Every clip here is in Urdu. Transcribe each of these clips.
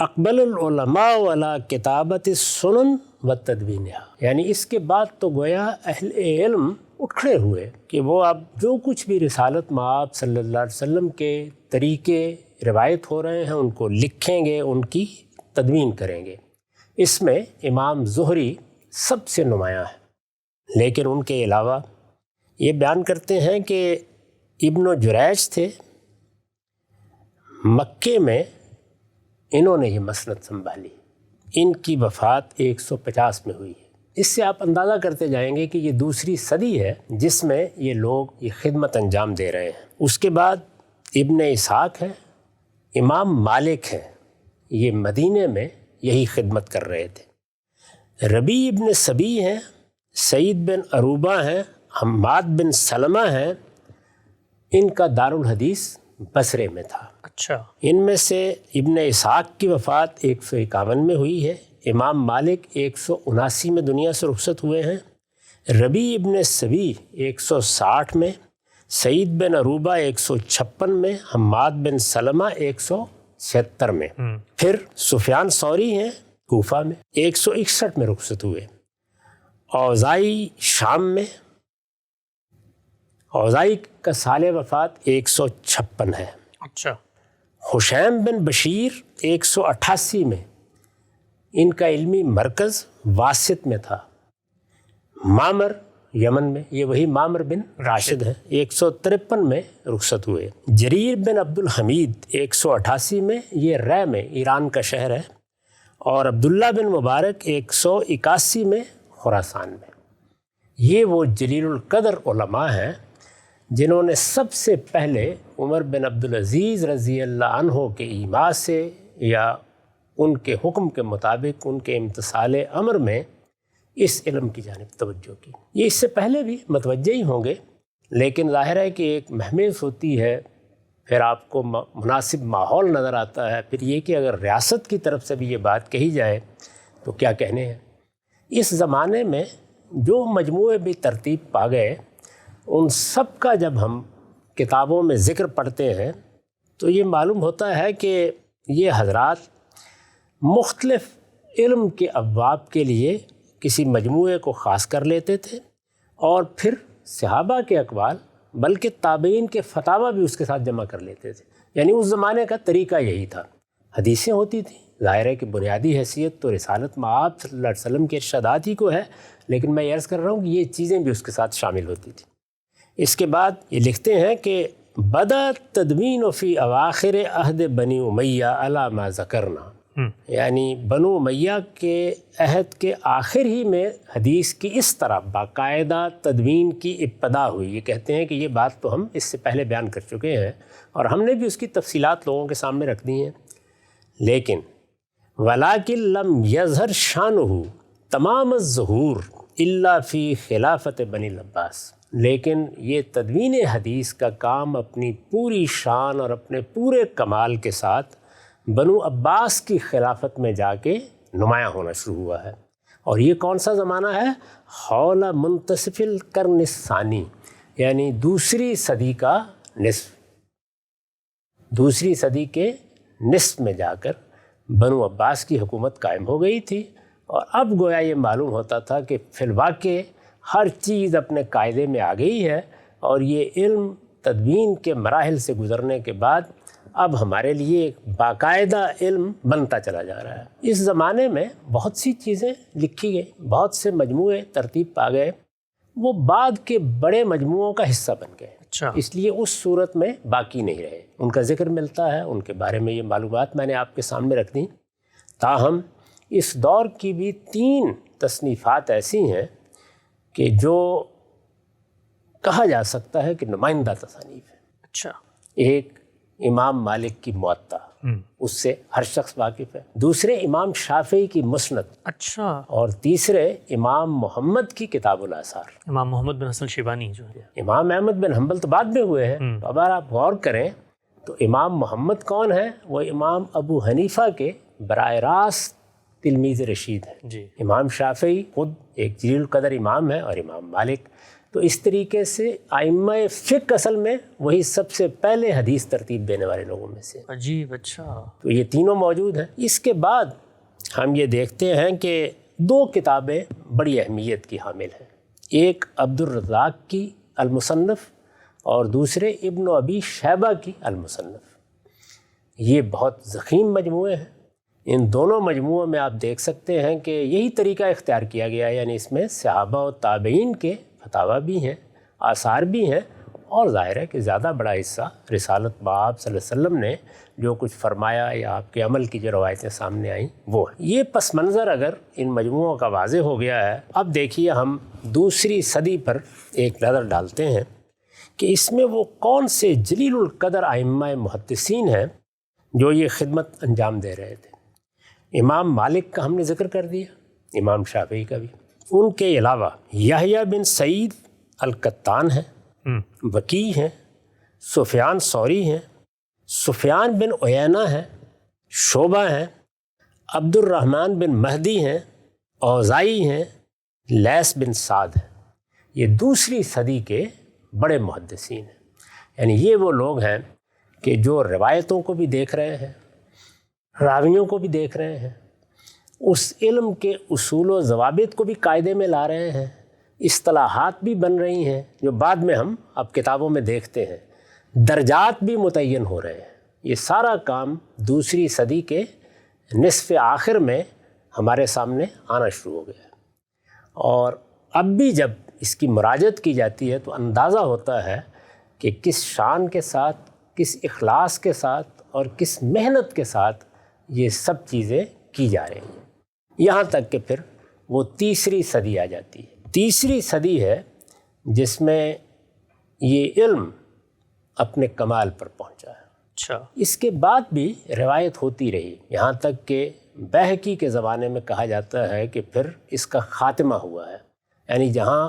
اقبل العلماء علی کتابت السنن و تدوینہا، یعنی اس کے بعد تو گویا اہل علم اٹھ کھڑے ہوئے کہ وہ اب جو کچھ بھی رسالت مآب صلی اللہ علیہ وسلم کے طریقے روایت ہو رہے ہیں ان کو لکھیں گے، ان کی تدوین کریں گے۔ اس میں امام زہری سب سے نمایاں ہے، لیکن ان کے علاوہ یہ بیان کرتے ہیں کہ ابن جریج تھے، مکے میں انہوں نے یہ مسند سنبھالی، ان کی وفات 150 میں ہوئی ہے۔ اس سے آپ اندازہ کرتے جائیں گے کہ یہ دوسری صدی ہے جس میں یہ لوگ یہ خدمت انجام دے رہے ہیں۔ اس کے بعد ابن اسحاق ہے، امام مالک ہیں، یہ مدینے میں یہی خدمت کر رہے تھے۔ ربیع ابن سبی ہیں، سعید بن عروبہ ہیں، حماد بن سلمہ ہیں، ان کا دارالحدیث بصرے میں تھا۔ اچھا، ان میں سے ابن اسحاق کی وفات 151 میں ہوئی ہے، امام مالک 179 میں دنیا سے رخصت ہوئے ہیں، ربیع ابن سبی 160 میں، سعید بن عروبہ 156 میں، حماد بن سلمہ 176 میں۔ پھر سفیان ثوری ہیں کوفہ میں، 161 میں رخصت ہوئے۔ اوزاعی شام میں، اوزاعی کا سال وفات 156 ہے۔ اچھا، حشیم بن بشیر 188 میں، ان کا علمی مرکز واسط میں تھا۔ معمر یمن میں، یہ وہی معمر بن راشد ہیں، 153 میں رخصت ہوئے۔ جریر بن عبد الحمید 188 میں، یہ رے میں ایران کا شہر ہے، اور عبداللہ بن مبارک 181 میں خراسان میں۔ یہ وہ جلیل القدر علماء ہیں جنہوں نے سب سے پہلے عمر بن عبدالعزیز رضی اللہ عنہ کے ایما سے یا ان کے حکم کے مطابق ان کے امتثال امر میں اس علم کی جانب توجہ کی۔ یہ اس سے پہلے بھی متوجہ ہی ہوں گے، لیکن ظاہر ہے کہ ایک مہمیز ہوتی ہے، پھر آپ کو مناسب ماحول نظر آتا ہے، پھر یہ کہ اگر ریاست کی طرف سے بھی یہ بات کہی جائے تو کیا کہنے ہیں۔ اس زمانے میں جو مجموعے بھی ترتیب پا گئے، ان سب کا جب ہم کتابوں میں ذکر پڑھتے ہیں تو یہ معلوم ہوتا ہے کہ یہ حضرات مختلف علم کے ابواب کے لیے کسی مجموعے کو خاص کر لیتے تھے، اور پھر صحابہ کے اقوال بلکہ تابعین کے فتاویٰ بھی اس کے ساتھ جمع کر لیتے تھے۔ یعنی اس زمانے کا طریقہ یہی تھا۔ حدیثیں ہوتی تھیں، ظاہر ہے کہ بنیادی حیثیت تو رسالت مآب صلی اللہ علیہ وسلم کے ارشادات ہی کو ہے، لیکن میں عرض کر رہا ہوں کہ یہ چیزیں بھی اس کے ساتھ شامل ہوتی تھیں۔ اس کے بعد یہ لکھتے ہیں کہ بدا تدوین فی اواخر عہد بنی امیہ علی ما ذکرنا، یعنی بنو امیہ کے عہد کے آخر ہی میں حدیث کی اس طرح باقاعدہ تدوین کی ابتدا ہوئی۔ یہ کہتے ہیں کہ یہ بات تو ہم اس سے پہلے بیان کر چکے ہیں اور ہم نے بھی اس کی تفصیلات لوگوں کے سامنے رکھ دی ہیں، لیکن ولاکن لم یظہر شانہ تمام الظہور الا فی خلافت بنی العباس، لیکن یہ تدوین حدیث کا کام اپنی پوری شان اور اپنے پورے کمال کے ساتھ بنو عباس کی خلافت میں جا کے نمایاں ہونا شروع ہوا ہے۔ اور یہ کون سا زمانہ ہے؟ حول منتصف القرن الثانی، یعنی دوسری صدی کا نصف، دوسری صدی کے نصف میں جا کر بنو عباس کی حکومت قائم ہو گئی تھی، اور اب گویا یہ معلوم ہوتا تھا کہ فی الواقع ہر چیز اپنے قاعدے میں آ گئی ہے، اور یہ علم تدوین کے مراحل سے گزرنے کے بعد اب ہمارے لیے ایک باقاعدہ علم بنتا چلا جا رہا ہے۔ اس زمانے میں بہت سی چیزیں لکھی گئی، بہت سے مجموعے ترتیب پا گئے، وہ بعد کے بڑے مجموعوں کا حصہ بن گئے، اس لیے اس صورت میں باقی نہیں رہے۔ ان کا ذکر ملتا ہے، ان کے بارے میں یہ معلومات میں نے آپ کے سامنے رکھ دیں۔ تاہم اس دور کی بھی 3 تصنیفات ایسی ہیں کہ جو کہا جا سکتا ہے کہ نمائندہ تصانیف ہے۔ اچھا، ایک امام مالک کی موطا، اس سے ہر شخص واقف ہے، دوسرے امام شافعی کی مسند، اچھا، اور تیسرے امام محمد کی کتاب الآثار۔ امام محمد بن حسن شیبانی جو ہے، امام احمد بن حنبل تو بعد میں ہوئے ہیں، تو اگر آپ غور کریں تو امام محمد کون ہے؟ وہ امام ابو حنیفہ کے براہ راست تلمیذ رشید ہیں۔ جی، امام شافعی خود ایک جلیل القدر امام ہے، اور امام مالک تو اس طریقے سے ائمہ فقہ اصل میں وہی سب سے پہلے حدیث ترتیب دینے والے لوگوں میں سے. عجیب. اچھا. تو یہ تینوں موجود ہیں. اس کے بعد ہم یہ دیکھتے ہیں کہ 2 کتابیں بڑی اہمیت کی حامل ہیں. ایک عبد الرزاق کی المصنف اور دوسرے ابن ابی شیبہ کی المصنف. یہ بہت ضخیم مجموعے ہیں. ان دونوں مجموعوں میں آپ دیکھ سکتے ہیں کہ یہی طریقہ اختیار کیا گیا ہے، یعنی اس میں صحابہ و تابعین کے فتاویٰ بھی ہیں، آثار بھی ہیں، اور ظاہر ہے کہ زیادہ بڑا حصہ رسالت باب صلی اللہ علیہ وسلم نے جو کچھ فرمایا یا آپ کے عمل کی جو روایتیں سامنے آئیں وہ ہے. یہ پس منظر اگر ان مجموعوں کا واضح ہو گیا ہے، اب دیکھیے ہم دوسری صدی پر ایک نظر ڈالتے ہیں کہ اس میں وہ کون سے جلیل القدر ائمہ محدثین ہیں جو یہ خدمت انجام دے رہے تھے. امام مالک کا ہم نے ذکر کر دیا، امام شافعی کا بھی. ان کے علاوہ یحییٰ بن سعید القطان ہیں، وکیع ہیں، سفیان ثوری ہیں، سفیان بن عیینہ ہیں، شعبہ ہیں، عبد الرحمن بن مہدی ہیں، اوزاعی ہیں، لیث بن سعد ہیں. یہ دوسری صدی کے بڑے محدثین ہیں. یعنی یہ وہ لوگ ہیں کہ جو روایتوں کو بھی دیکھ رہے ہیں، راویوں کو بھی دیکھ رہے ہیں، اس علم کے اصول و ضوابط کو بھی قاعدے میں لا رہے ہیں، اصطلاحات بھی بن رہی ہیں جو بعد میں ہم اب کتابوں میں دیکھتے ہیں، درجات بھی متعین ہو رہے ہیں. یہ سارا کام دوسری صدی کے نصف آخر میں ہمارے سامنے آنا شروع ہو گیا. اور اب بھی جب اس کی مراجعت کی جاتی ہے تو اندازہ ہوتا ہے کہ کس شان کے ساتھ، کس اخلاص کے ساتھ اور کس محنت کے ساتھ یہ سب چیزیں کی جا رہی ہیں. یہاں تک کہ پھر وہ تیسری صدی آ جاتی ہے. تیسری صدی ہے جس میں یہ علم اپنے کمال پر پہنچا ہے. اچھا. اس کے بعد بھی روایت ہوتی رہی، یہاں تک کہ بیہقی کے زمانے میں کہا جاتا ہے کہ پھر اس کا خاتمہ ہوا ہے. یعنی جہاں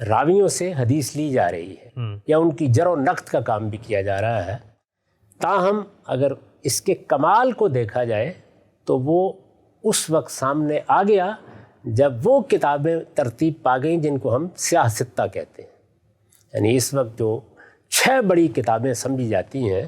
راویوں سے حدیث لی جا رہی ہے یا ان کی جر و نقد کا کام بھی کیا جا رہا ہے، تاہم اگر اس کے کمال کو دیکھا جائے تو وہ اس وقت سامنے آ گیا جب وہ کتابیں ترتیب پا گئیں جن کو ہم سیاہ ستہ کہتے ہیں. یعنی اس وقت جو 6 بڑی کتابیں سمجھی جاتی ہیں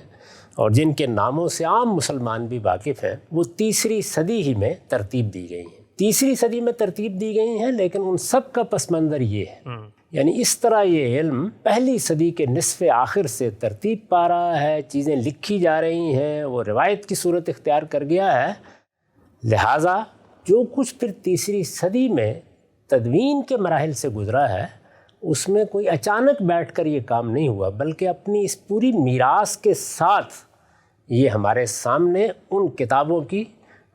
اور جن کے ناموں سے عام مسلمان بھی واقف ہیں، وہ تیسری صدی ہی میں ترتیب دی گئی ہیں. تیسری صدی میں ترتیب دی گئی ہیں، لیکن ان سب کا پس منظر یہ ہے. یعنی اس طرح یہ علم پہلی صدی کے نصف آخر سے ترتیب پا رہا ہے، چیزیں لکھی جا رہی ہیں، وہ روایت کی صورت اختیار کر گیا ہے. لہٰذا جو کچھ پھر تیسری صدی میں تدوین کے مراحل سے گزرا ہے، اس میں کوئی اچانک بیٹھ کر یہ کام نہیں ہوا، بلکہ اپنی اس پوری میراث کے ساتھ یہ ہمارے سامنے ان کتابوں کی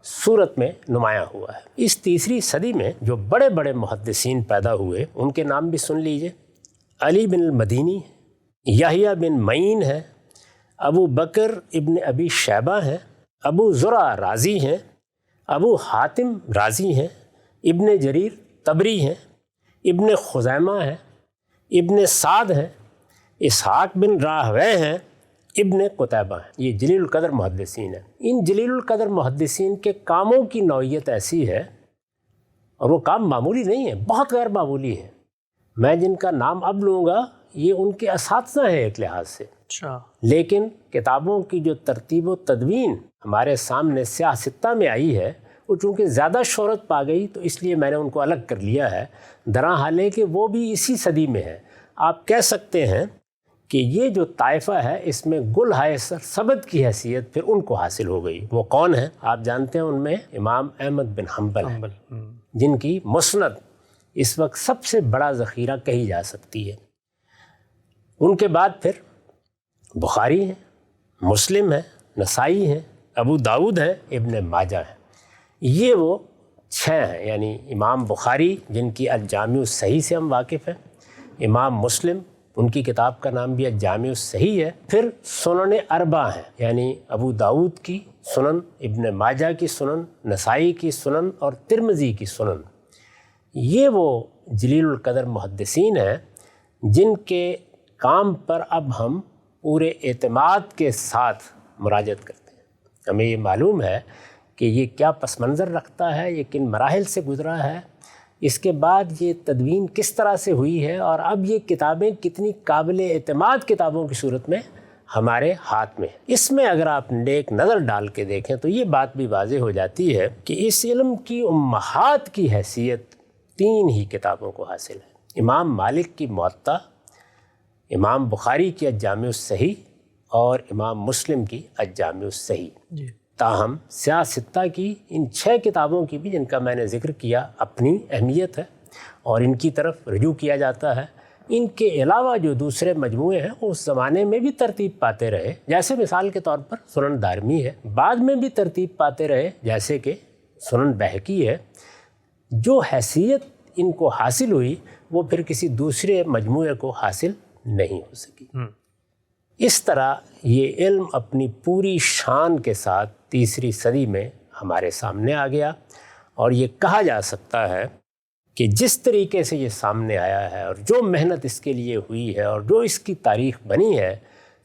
صورت میں نمایاں ہوا ہے. اس تیسری صدی میں جو بڑے بڑے محدثین پیدا ہوئے ان کے نام بھی سن لیجئے. علی بن المدینی، یحییٰ بن معین ہے، ابو بکر ابن ابی شیبہ ہیں، ابو زرع رازی ہیں، ابو حاتم رازی ہیں، ابن جریر طبری ہیں، ابن خزیمہ ہیں، ابن سعد ہیں، اسحاق بن راہوے ہیں، ابن قتیبہ ہیں. یہ جلیل القدر محدثین ہیں. ان جلیل القدر محدثین کے کاموں کی نوعیت ایسی ہے، اور وہ کام معمولی نہیں ہے، بہت غیر معمولی ہے. میں جن کا نام اب لوں گا یہ ان کے اساتذہ ہیں ایک لحاظ سے. اچھا. لیکن کتابوں کی جو ترتیب و تدوین ہمارے سامنے سیاہ ستہ میں آئی ہے، وہ چونکہ زیادہ شہرت پا گئی تو اس لیے میں نے ان کو الگ کر لیا ہے، درا حالے کہ وہ بھی اسی صدی میں ہے. آپ کہہ سکتے ہیں کہ یہ جو طائفہ ہے اس میں گل ہائے سبد کی حیثیت پھر ان کو حاصل ہو گئی. وہ کون ہیں؟ آپ جانتے ہیں ان میں امام احمد بن حنبل ہیں، جن کی مسند اس وقت سب سے بڑا ذخیرہ کہی جا سکتی ہے. ان کے بعد پھر بخاری ہیں، مسلم ہیں، نسائی ہیں، ابو داؤد ہیں، ابن ماجہ ہیں. یہ وہ 6 ہیں. یعنی امام بخاری جن کی الجامع الصحیح سے ہم واقف ہیں، امام مسلم ان کی کتاب کا نام بھی الجامع الصحیح ہے. پھر سنن اربع ہیں، یعنی ابو داؤد کی سنن، ابن ماجہ کی سنن، نسائی کی سنن اور ترمذی کی سنن. یہ وہ جلیل القدر محدثین ہیں جن کے کام پر اب ہم پورے اعتماد کے ساتھ مراجعت کرتے ہیں. ہمیں یہ معلوم ہے کہ یہ کیا پس منظر رکھتا ہے، یہ کن مراحل سے گزرا ہے. اس کے بعد یہ تدوین کس طرح سے ہوئی ہے اور اب یہ کتابیں کتنی قابل اعتماد کتابوں کی صورت میں ہمارے ہاتھ میں ہے۔ اس میں اگر آپ ایک نظر ڈال کے دیکھیں تو یہ بات بھی واضح ہو جاتی ہے کہ اس علم کی امہات کی حیثیت 3 ہی کتابوں کو حاصل ہے: امام مالک کی موطا، امام بخاری کی الجامع الصحیح اور امام مسلم کی الجامع الصحیح۔ جی۔ تاہم سیاستہ کی ان 6 کتابوں کی بھی، جن کا میں نے ذکر کیا، اپنی اہمیت ہے اور ان کی طرف رجوع کیا جاتا ہے۔ ان کے علاوہ جو دوسرے مجموعے ہیں وہ اس زمانے میں بھی ترتیب پاتے رہے، جیسے مثال کے طور پر سنن دارمی ہے، بعد میں بھی ترتیب پاتے رہے جیسے کہ سنن بہقی ہے۔ جو حیثیت ان کو حاصل ہوئی وہ پھر کسی دوسرے مجموعے کو حاصل نہیں ہو سکی۔ اس طرح یہ علم اپنی پوری شان کے ساتھ 3 صدی میں ہمارے سامنے آ گیا، اور یہ کہا جا سکتا ہے کہ جس طریقے سے یہ سامنے آیا ہے اور جو محنت اس کے لیے ہوئی ہے اور جو اس کی تاریخ بنی ہے،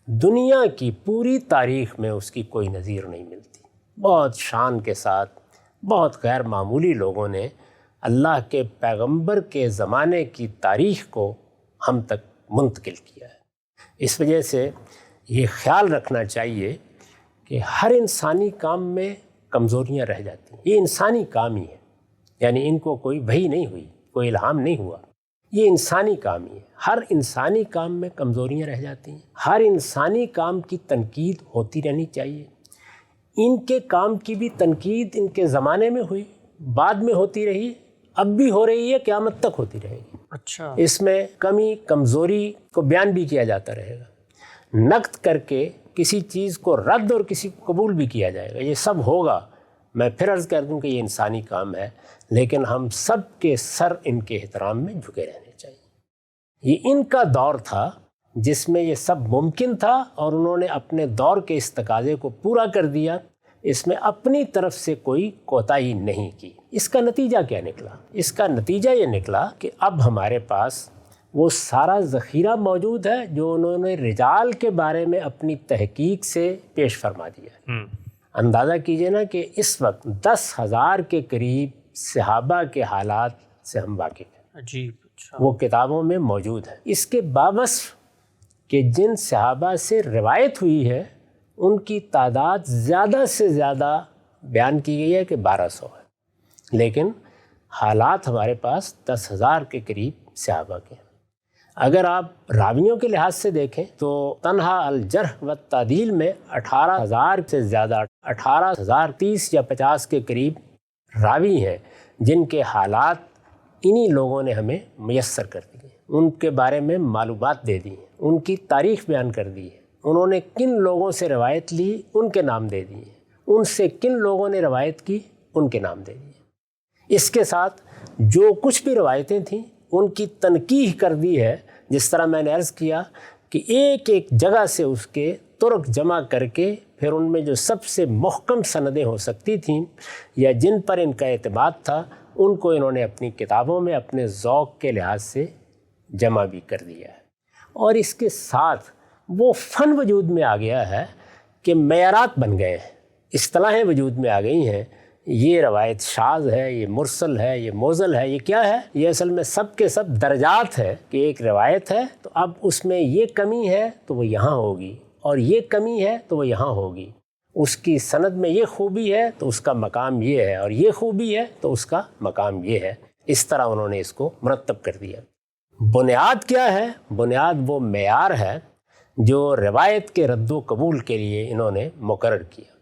دنیا کی پوری تاریخ میں اس کی کوئی نظیر نہیں ملتی۔ بہت شان کے ساتھ بہت غیر معمولی لوگوں نے اللہ کے پیغمبر کے زمانے کی تاریخ کو ہم تک منتقل کیا ہے۔ اس وجہ سے یہ خیال رکھنا چاہیے کہ ہر انسانی کام میں کمزوریاں رہ جاتی ہیں۔ یہ انسانی کام ہی ہے، یعنی ان کو کوئی وحی نہیں ہوئی، کوئی الہام نہیں ہوا، یہ انسانی کام ہی ہے۔ ہر انسانی کام میں کمزوریاں رہ جاتی ہیں، ہر انسانی کام کی تنقید ہوتی رہنی چاہیے۔ ان کے کام کی بھی تنقید ان کے زمانے میں ہوئی، بعد میں ہوتی رہی، اب بھی ہو رہی ہے، قیامت تک ہوتی رہے گی۔ اچھا، اس میں کمی کمزوری کو بیان بھی کیا جاتا رہے گا، نقد کر کے کسی چیز کو رد اور کسی کو قبول بھی کیا جائے گا، یہ سب ہوگا۔ میں پھر عرض کر دوں کہ یہ انسانی کام ہے، لیکن ہم سب کے سر ان کے احترام میں جھکے رہنے چاہیے۔ یہ ان کا دور تھا جس میں یہ سب ممکن تھا، اور انہوں نے اپنے دور کے اس تقاضے کو پورا کر دیا، اس میں اپنی طرف سے کوئی کوتاہی نہیں کی۔ اس کا نتیجہ کیا نکلا؟ اس کا نتیجہ یہ نکلا کہ اب ہمارے پاس وہ سارا ذخیرہ موجود ہے جو انہوں نے رجال کے بارے میں اپنی تحقیق سے پیش فرما دیا ہے۔ اندازہ کیجئے نا کہ اس وقت 10,000 کے قریب صحابہ کے حالات سے ہم واقف ہیں، عجیب، اچھا، وہ کتابوں میں موجود ہے۔ اس کے باوصف کہ جن صحابہ سے روایت ہوئی ہے ان کی تعداد زیادہ سے زیادہ بیان کی گئی ہے کہ 1200 ہے، لیکن حالات ہمارے پاس 10,000 کے قریب صحابہ کے ہیں۔ اگر آپ راویوں کے لحاظ سے دیکھیں تو تنہا الجرح و تعدیل میں 18,000 سے زیادہ، 18,030 یا 50 کے قریب راوی ہیں جن کے حالات انہی لوگوں نے ہمیں میسر کر دیے، ان کے بارے میں معلومات دے دی ہیں، ان کی تاریخ بیان کر دی ہے، انہوں نے کن لوگوں سے روایت لی ان کے نام دے دیے، ان سے کن لوگوں نے روایت کی ان کے نام دے دیے۔ اس کے ساتھ جو کچھ بھی روایتیں تھیں ان کی تنقیح کر دی ہے، جس طرح میں نے عرض کیا کہ ایک ایک جگہ سے اس کے طرق جمع کر کے پھر ان میں جو سب سے محکم سندیں ہو سکتی تھیں یا جن پر ان کا اعتماد تھا ان کو انہوں نے اپنی کتابوں میں اپنے ذوق کے لحاظ سے جمع بھی کر دیا ہے۔ اور اس کے ساتھ وہ فن وجود میں آ گیا ہے کہ معیارات بن گئے ہیں، اصطلاحیں وجود میں آ گئی ہیں، یہ روایت شاذ ہے، یہ مرسل ہے، یہ موزل ہے، یہ کیا ہے؟ یہ اصل میں سب کے سب درجات ہے کہ ایک روایت ہے تو اب اس میں یہ کمی ہے تو وہ یہاں ہوگی، اور یہ کمی ہے تو وہ یہاں ہوگی، اس کی سند میں یہ خوبی ہے تو اس کا مقام یہ ہے، اور یہ خوبی ہے تو اس کا مقام یہ ہے۔ اس طرح انہوں نے اس کو مرتب کر دیا۔ بنیاد کیا ہے؟ بنیاد وہ معیار ہے جو روایت کے رد و قبول کے لیے انہوں نے مقرر کیا۔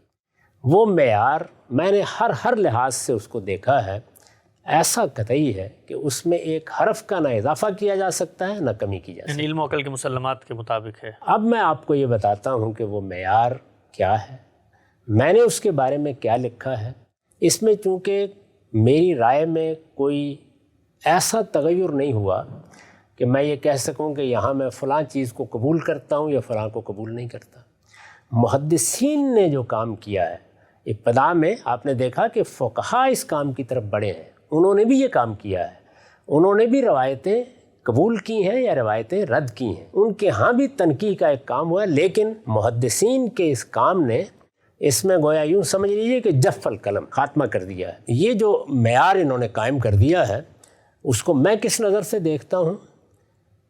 وہ معیار میں نے ہر لحاظ سے اس کو دیکھا ہے، ایسا قطعی ہے کہ اس میں ایک حرف کا نہ اضافہ کیا جا سکتا ہے نہ کمی کی جا سکتی ہے، علم و عقل کے مسلمات کے مطابق ہے۔ اب میں آپ کو یہ بتاتا ہوں کہ وہ معیار کیا ہے، میں نے اس کے بارے میں کیا لکھا ہے۔ اس میں چونکہ میری رائے میں کوئی ایسا تغیر نہیں ہوا کہ میں یہ کہہ سکوں کہ یہاں میں فلاں چیز کو قبول کرتا ہوں یا فلاں کو قبول نہیں کرتا۔ محدثین نے جو کام کیا ہے، ابتدا میں آپ نے دیکھا کہ فقہا اس کام کی طرف بڑھے ہیں، انہوں نے بھی یہ کام کیا ہے، انہوں نے بھی روایتیں قبول کی ہیں یا روایتیں رد کی ہیں، ان کے ہاں بھی تنقیح کا ایک کام ہوا ہے، لیکن محدثین کے اس کام نے اس میں گویا یوں سمجھ لیجیے کہ جف القلم، خاتمہ کر دیا ہے۔ یہ جو معیار انہوں نے قائم کر دیا ہے، اس کو میں کس نظر سے دیکھتا ہوں،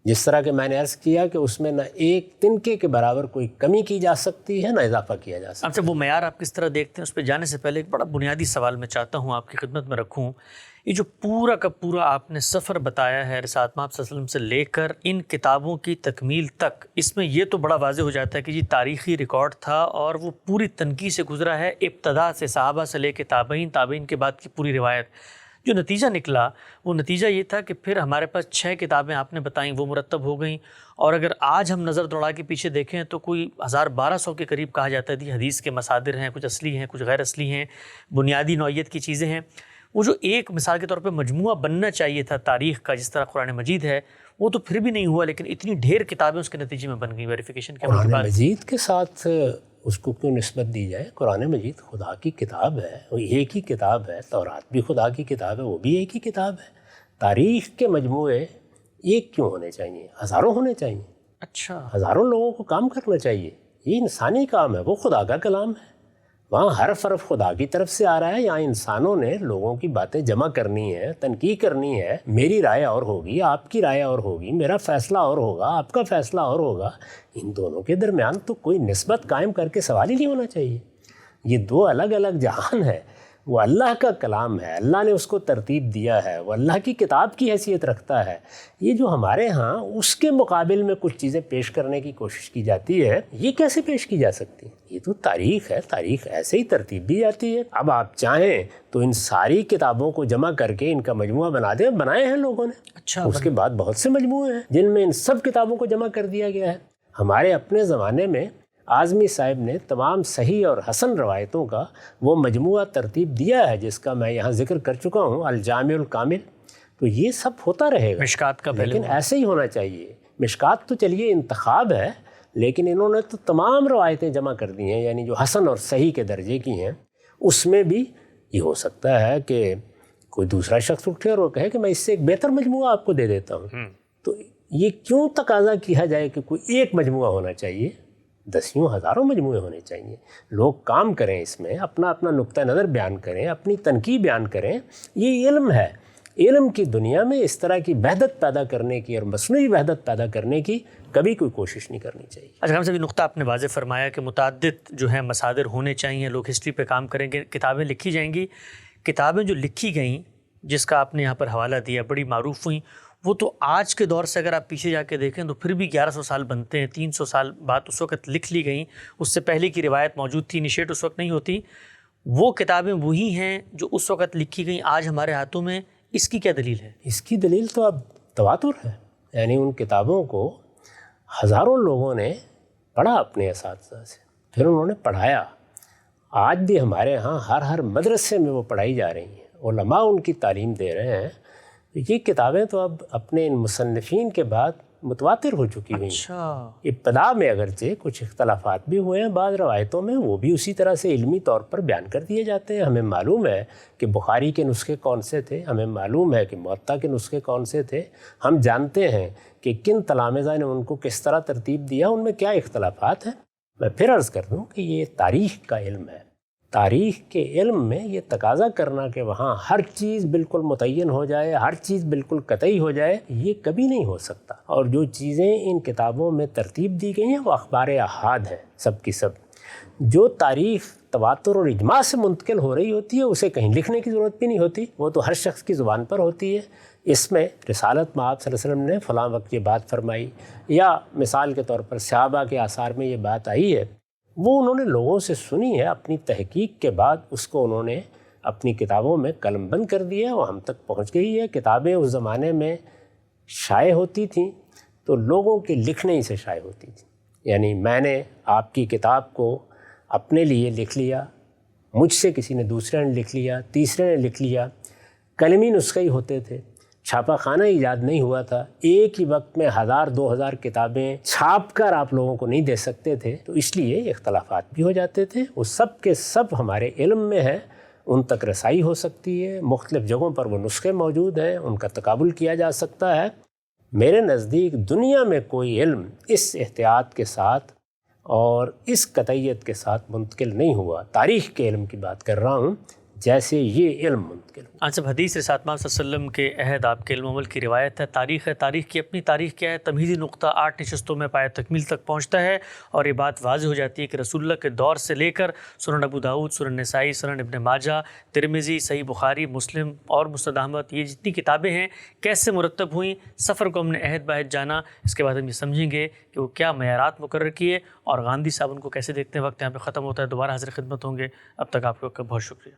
جس طرح کہ میں نے عرض کیا کہ اس میں نہ ایک تنکے کے برابر کوئی کمی کی جا سکتی ہے نہ اضافہ کیا جا سکتا ہے۔ اب وہ معیار آپ کس طرح دیکھتے ہیں، اس پہ جانے سے پہلے ایک بڑا بنیادی سوال میں چاہتا ہوں آپ کی خدمت میں رکھوں۔ یہ جو پورا کا پورا آپ نے سفر بتایا ہے رسالت مآب صلی اللہ علیہ وسلم سے لے کر ان کتابوں کی تکمیل تک، اس میں یہ تو بڑا واضح ہو جاتا ہے کہ جی تاریخی ریکارڈ تھا اور وہ پوری تنقید سے گزرا ہے، ابتدا سے صحابہ سے لے کے تابعین، تابعین کے بعد کی پوری روایت۔ جو نتیجہ نکلا وہ نتیجہ یہ تھا کہ پھر ہمارے پاس 6 کتابیں آپ نے بتائیں وہ مرتب ہو گئیں، اور اگر آج ہم نظر دوڑا کے پیچھے دیکھیں تو کوئی 1200 کے قریب کہا جاتا ہے حدیث کے مصادر ہیں، کچھ اصلی ہیں کچھ غیر اصلی ہیں، بنیادی نوعیت کی چیزیں ہیں۔ وہ جو ایک مثال کے طور پہ مجموعہ بننا چاہیے تھا تاریخ کا جس طرح قرآن مجید ہے، وہ تو پھر بھی نہیں ہوا، لیکن اتنی ڈھیر کتابیں اس کے نتیجے میں بن گئی ویریفیکیشن کے قرآن بعد۔ مجید کے ساتھ اس کو کیوں نسبت دی جائے؟ قرآن مجید خدا کی کتاب ہے، وہ ایک ہی کتاب ہے، تورات بھی خدا کی کتاب ہے، وہ بھی ایک ہی کتاب ہے۔ تاریخ کے مجموعے ایک کیوں ہونے چاہیے؟ ہزاروں ہونے چاہیے، اچھا، ہزاروں لوگوں کو کام کرنا چاہیے۔ یہ انسانی کام ہے، وہ خدا کا کلام ہے، وہاں حرف حرف خدا کی طرف سے آ رہا ہے۔ یہاں انسانوں نے لوگوں کی باتیں جمع کرنی ہے، تنقید کرنی ہے، میری رائے اور ہوگی، آپ کی رائے اور ہوگی، میرا فیصلہ اور ہوگا، آپ کا فیصلہ اور ہوگا۔ ان دونوں کے درمیان تو کوئی نسبت قائم کر کے سوال ہی نہیں ہونا چاہیے۔ یہ دو الگ الگ جہان ہے۔ وہ اللہ کا کلام ہے، اللہ نے اس کو ترتیب دیا ہے، وہ اللہ کی کتاب کی حیثیت رکھتا ہے۔ یہ جو ہمارے ہاں اس کے مقابل میں کچھ چیزیں پیش کرنے کی کوشش کی جاتی ہے، یہ کیسے پیش کی جا سکتی؟ یہ تو تاریخ ہے، تاریخ ایسے ہی ترتیب دی جاتی ہے۔ اب آپ چاہیں تو ان ساری کتابوں کو جمع کر کے ان کا مجموعہ بنا دیں، بنائے ہیں لوگوں نے۔ اچھا، اس کے بعد بہت سے مجموعے ہیں جن میں ان سب کتابوں کو جمع کر دیا گیا ہے۔ ہمارے اپنے زمانے میں اعظمی صاحب نے تمام صحیح اور حسن روایتوں کا وہ مجموعہ ترتیب دیا ہے جس کا میں یہاں ذکر کر چکا ہوں، الجامع الکامل۔ تو یہ سب ہوتا رہے گا، مشکات کا پہلے لیکن ایسے ہی ہونا چاہیے۔ مشکات تو چلیے انتخاب ہے، لیکن انہوں نے تو تمام روایتیں جمع کر دی ہیں، یعنی جو حسن اور صحیح کے درجے کی ہیں۔ اس میں بھی یہ ہو سکتا ہے کہ کوئی دوسرا شخص اٹھے اور وہ کہے کہ میں اس سے ایک بہتر مجموعہ آپ کو دے دیتا ہوں۔ تو یہ کیوں تقاضا کیا جائے کہ کوئی ایک مجموعہ ہونا چاہیے؟ دسیوں ہزاروں مجموعے ہونے چاہیے۔ لوگ کام کریں، اس میں اپنا اپنا نقطہ نظر بیان کریں، اپنی تنقید بیان کریں۔ یہ علم ہے۔ علم کی دنیا میں اس طرح کی وحدت پیدا کرنے کی اور مصنوعی وحدت پیدا کرنے کی کبھی کوئی کوشش نہیں کرنی چاہیے۔ اچھا، ہم سے بھی نقطہ آپ نے واضح فرمایا کہ متعدد جو ہیں مصادر ہونے چاہیے، لوگ ہسٹری پہ کام کریں گے، کتابیں لکھی جائیں گی۔ کتابیں جو لکھی گئیں جس کا آپ نے یہاں پر حوالہ دیا بڑی معروف ہوئیں، وہ تو آج کے دور سے اگر آپ پیچھے جا کے دیکھیں تو پھر بھی 1100 سال بنتے ہیں، 300 سال بعد اس وقت لکھ لی گئیں۔ اس سے پہلے کی روایت موجود تھی، انیشیٹ اس وقت نہیں ہوتی۔ وہ کتابیں وہی ہیں جو اس وقت لکھی گئیں آج ہمارے ہاتھوں میں۔ اس کی کیا دلیل ہے؟ اس کی دلیل تو اب تواتر ہے، یعنی ان کتابوں کو ہزاروں لوگوں نے پڑھا اپنے اساتذہ سے، پھر انہوں نے پڑھایا۔ آج بھی ہمارے ہاں ہر مدرسے میں وہ پڑھائی جا رہی ہیں، علماء ان کی تعلیم دے رہے ہیں۔ یہ کتابیں تو اب اپنے ان مصنفین کے بعد متواتر ہو چکی ہوئی ہیں۔ اچھا، ابتدا میں اگرچہ کچھ اختلافات بھی ہوئے ہیں بعض روایتوں میں، وہ بھی اسی طرح سے علمی طور پر بیان کر دیے جاتے ہیں۔ ہمیں معلوم ہے کہ بخاری کے نسخے کون سے تھے، ہمیں معلوم ہے کہ موطا کے نسخے کون سے تھے، ہم جانتے ہیں کہ کن تلامذہ نے ان کو کس طرح ترتیب دیا، ان میں کیا اختلافات ہیں۔ میں پھر عرض کر دوں کہ یہ تاریخ کا علم ہے۔ تاریخ کے علم میں یہ تقاضا کرنا کہ وہاں ہر چیز بالکل متعین ہو جائے، ہر چیز بالکل قطعی ہو جائے، یہ کبھی نہیں ہو سکتا۔ اور جو چیزیں ان کتابوں میں ترتیب دی گئی ہیں وہ اخبار احاد ہیں سب کی سب۔ جو تاریخ تواتر اور اجماع سے منتقل ہو رہی ہوتی ہے اسے کہیں لکھنے کی ضرورت بھی نہیں ہوتی، وہ تو ہر شخص کی زبان پر ہوتی ہے۔ اس میں رسالت مآب صلی اللہ علیہ وسلم نے فلاں وقت یہ بات فرمائی، یا مثال کے طور پر صحابہ کے آثار میں یہ بات آئی ہے، وہ انہوں نے لوگوں سے سنی ہے، اپنی تحقیق کے بعد اس کو انہوں نے اپنی کتابوں میں قلم بند کر دیا ہے، وہ ہم تک پہنچ گئی ہے۔ کتابیں اس زمانے میں شائع ہوتی تھیں تو لوگوں کے لکھنے ہی سے شائع ہوتی تھیں، یعنی میں نے آپ کی کتاب کو اپنے لیے لکھ لیا، مجھ سے کسی نے دوسرے نے لکھ لیا، تیسرے نے لکھ لیا، قلمی نسخے ہی ہوتے تھے، چھاپا خانہ ایجاد نہیں ہوا تھا، ایک ہی وقت میں 1000-2000 کتابیں چھاپ کر آپ لوگوں کو نہیں دے سکتے تھے، تو اس لیے اختلافات بھی ہو جاتے تھے۔ وہ سب کے سب ہمارے علم میں ہے، ان تک رسائی ہو سکتی ہے، مختلف جگہوں پر وہ نسخے موجود ہیں، ان کا تقابل کیا جا سکتا ہے۔ میرے نزدیک دنیا میں کوئی علم اس احتیاط کے ساتھ اور اس قطعیت کے ساتھ منتقل نہیں ہوا، تاریخ کے علم کی بات کر رہا ہوں، جیسے یہ علم منتقل ہوا۔ آج جب حدیث رسالت صلی اللہ علیہ وسلم کے عہد، آپ کے علم و عمل کی روایت ہے، تاریخ ہے، تاریخ کی اپنی تاریخ کیا ہے، تمہیدی نقطہ 8 نشستوں میں پایہ تکمیل تک پہنچتا ہے، اور یہ بات واضح ہو جاتی ہے کہ رسول اللہ کے دور سے لے کر سنن ابو داؤد، سنن نسائی، سنن ابن ماجہ، ترمذی، صحیح بخاری، مسلم اور مسند احمد، یہ جتنی کتابیں ہیں کیسے مرتب ہوئیں، سفر کو ہم نے عہد بعہد جانا، اس کے بعد ہم یہ سمجھیں گے کہ وہ کیا معیارات مقرر کیے اور گاندھی صاحب ان کو کیسے دیکھتے ہیں۔ وقت یہاں پہ ختم ہوتا ہے، دوبارہ حاضر خدمت ہوں گے، اب تک آپ کو بہت شکریہ۔